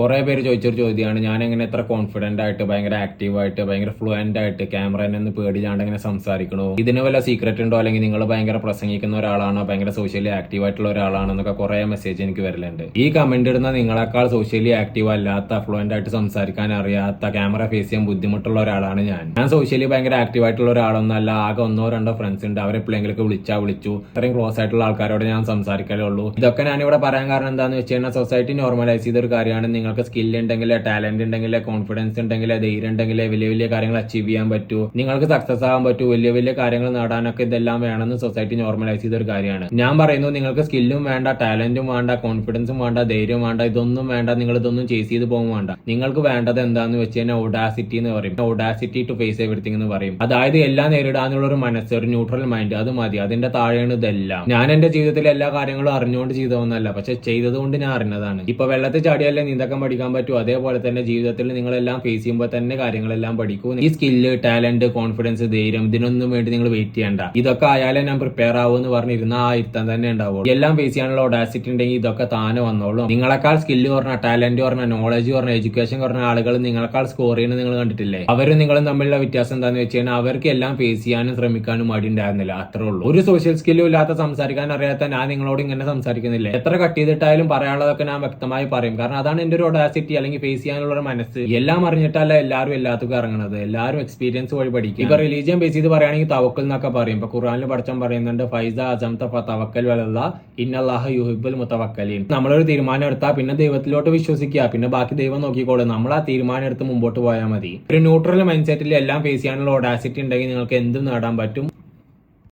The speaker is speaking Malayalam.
കുറെ പേര് ചോദിച്ചൊരു ചോദ്യമാണ്, ഞാൻ എങ്ങനെ എത്ര കോൺഫിഡന്റ് ആയിട്ട് ഭയങ്കര ആക്റ്റീവായിട്ട് ഭയങ്കര ഫ്ലുവന്റ് ആയിട്ട് ക്യാമറ പേടില്ലാണ്ട് എങ്ങനെ സംസാരിക്കണോ? ഇതിന് വല്ല സീക്രറ്റ് ഉണ്ടോ? അല്ലെങ്കിൽ നിങ്ങൾ ഭയങ്കര പ്രസംഗിക്കുന്ന ഒരാളാണോ, ഭയങ്കര സോഷ്യലി ആക്റ്റീവ് ആയിട്ടുള്ള ഒരാളാണോ എന്നൊക്കെ കുറെ മെസ്സേജ് എനിക്ക് വരലുണ്ട്. ഈ കമന്റ് ഇടുന്ന നിങ്ങളെക്കാൾ സോഷ്യലി ആക്റ്റീവ് അല്ലാത്ത, ഫ്ലുവന്റ് ആയിട്ട് സംസാരിക്കാൻ അറിയാത്ത, ക്യാമറ ഫേസ് ചെയ്യാൻ ബുദ്ധിമുട്ടുള്ള ഒരാളാണ് ഞാൻ സോഷ്യലി ഭയങ്കര ആക്റ്റീവ് ആയിട്ടുള്ള ഒരാളൊന്നല്ല. ആകെ ഒന്നോ രണ്ടോ ഫ്രണ്ട്സ് ഉണ്ട്, അവരെപ്പോഴെങ്കിലും വിളിച്ചു. ഇത്രയും ക്ലോസ് ആയിട്ടുള്ള ആൾക്കാരോട് ഞാൻ സംസാരിക്കാലേ ഉള്ളൂ. ഇതൊക്കെ ഞാനിവിടെ പറയാൻ കാരണം എന്താണെന്ന് വെച്ച് കഴിഞ്ഞാൽ, സൊസൈറ്റി നോർമലൈസ് ചെയ്തൊരു കാര്യമാണ്. നിങ്ങൾക്ക് സ്കിൽ ഉണ്ടെങ്കിൽ, ടാലന്റ് ഉണ്ടെങ്കിൽ, കോൺഫിഡൻസ് ഉണ്ടെങ്കിൽ, ധൈര്യം ഉണ്ടെങ്കിൽ വലിയ വലിയ കാര്യങ്ങൾ അച്ചീവ് ചെയ്യാൻ പറ്റൂ, നിങ്ങൾക്ക് സക്സസ് ആകാൻ പറ്റൂ, വലിയ വലിയ കാര്യങ്ങൾ നേടാനൊക്കെ ഇതെല്ലാം വേണമെന്ന് സൊസൈറ്റി നോർമലൈസ് ചെയ്തൊരു കാര്യമാണ്. ഞാൻ പറയുന്നു, നിങ്ങൾക്ക് സ്കില്ലും വേണ്ട, ടാലന്റും വേണ്ട, കോൺഫിഡൻസും വേണ്ട, ധൈര്യം വേണ്ട, ഇതൊന്നും വേണ്ട. നിങ്ങൾ ഇതൊന്നും ചേസ് ചെയ്ത് പോകും വേണ്ട. നിങ്ങൾക്ക് വേണ്ടത് എന്താന്ന് വെച്ച് കഴിഞ്ഞാൽ ഓഡാസിറ്റി എന്ന് പറയും. ഓഡാസിറ്റി ടു ഫേസ് എവറിത്തിങ് എന്ന് പറയും. അതായത് എല്ലാം നേരിടാനുള്ള ഒരു മനസ്സ്, ഒരു ന്യൂട്രൽ മൈൻഡ്, അത് മതി. അതിന്റെ താഴെയാണ് ഇതെല്ലാം. ഞാൻ എന്റെ ജീവിതത്തിലെ എല്ലാ കാര്യങ്ങളും അറിഞ്ഞുകൊണ്ട് ചെയ്തതൊന്നല്ല, പക്ഷെ ചെയ്തതുകൊണ്ട് ഞാൻ അറിഞ്ഞതാണ്. ഇപ്പൊ വെള്ളത്തിൽ ചാടിയാലേ നീന്തക്കം പഠിക്കാൻ പറ്റൂ, അതേപോലെ തന്നെ ജീവിതത്തിൽ നിങ്ങളെല്ലാം ഫേസ് ചെയ്യുമ്പോൾ തന്നെ കാര്യങ്ങളെല്ലാം പഠിക്കൂ. ഈ സ്കില്ല്, ടാലന്റ്, കോൺഫിഡൻസ്, ധൈര്യം, ഇതിനൊന്നും വേണ്ടി നിങ്ങൾ വെയിറ്റ് ചെയ്യണ്ട. ഇതൊക്കെ ആയാലേ ഞാൻ പ്രിപ്പയർ ആവുമെന്ന് പറഞ്ഞിരുന്ന ആ ഇരുത്തം തന്നെ ഉണ്ടാവുള്ളൂ. എല്ലാം ഫേസ് ചെയ്യാനുള്ള ഓഡാസിറ്റി ഉണ്ടെങ്കിൽ ഇതൊക്കെ താനെ വന്നോളൂ. നിങ്ങളെക്കാൾ സ്കില്ല് പറഞ്ഞ, ടാലന്റ് പറഞ്ഞ, നോളജ് പറഞ്ഞ, എഡ്യൂക്കേഷൻ പറഞ്ഞ ആളുകൾ നിങ്ങളെക്കാൾ സ്കോർ ചെയ്യുന്നത് നിങ്ങൾ കണ്ടിട്ടില്ലേ? അവരും നിങ്ങളും തമ്മിലുള്ള വ്യത്യാസം എന്താണെന്ന് വെച്ച് കഴിഞ്ഞാൽ, അവർക്ക് എല്ലാം ഫേസ് ചെയ്യാനും ശ്രമിക്കാനും മടി ഉണ്ടായിരുന്നില്ല, അത്രേ ഉള്ളൂ. ഒരു സോഷ്യൽ സ്കില്ലും ഇല്ലാത്ത, സംസാരിക്കാൻ അറിയാത്ത ഞാൻ നിങ്ങളോട് ഇങ്ങനെ സംസാരിക്കുന്നില്ലേ? എത്ര കട്ട് ചെയ്തിട്ടായാലും പറയാനുള്ളതൊക്കെ ഞാൻ വ്യക്തമായി പറയും. കാരണം അതാണ് എന്റെ ഒരു ഓഡാസിറ്റി, അല്ലെങ്കിൽ ഫേസ് ചെയ്യാനുള്ള ഒരു മനസ്സ്. എല്ലാം അറിഞ്ഞിട്ടല്ല എല്ലാവരും എല്ലാത്തും ഇറങ്ങുന്നത്. എല്ലാവരും എക്സ്പീരിയൻസ് വഴി പഠിക്കും. ഇപ്പൊ റിലീജിയൻ ബേസ് ചെയ്ത് പറയുകയാണെങ്കിൽ തവക്കൽ എന്നൊക്കെ പറയും. ഇപ്പൊ ഖുർആനിൽ പഠിച്ചാൽ പറയുന്നുണ്ട്, ഫൈസ അസംത ഫതവക്കൽ വലല്ലാഹ് ഇന്നല്ലാഹ യുഹിബ്ബുൽ മുതവക്കലീൻ. നമ്മളൊരു തീരുമാനം എടുത്താൽ പിന്നെ ദൈവത്തിലോട്ട് വിശ്വസിക്കുക, പിന്നെ ബാക്കി ദൈവം നോക്കിക്കോളും. നമ്മൾ ആ തീരുമാനം എടുത്ത് മുമ്പോട്ട് പോയാൽ മതി. ഒരു ന്യൂട്രൽ മൈൻഡ് സെറ്റിൽ എല്ലാം ഫേസ് ചെയ്യാനുള്ള ഓഡാസിറ്റി ഉണ്ടെങ്കിൽ നിങ്ങൾക്ക് എന്തും നേടാൻ പറ്റും.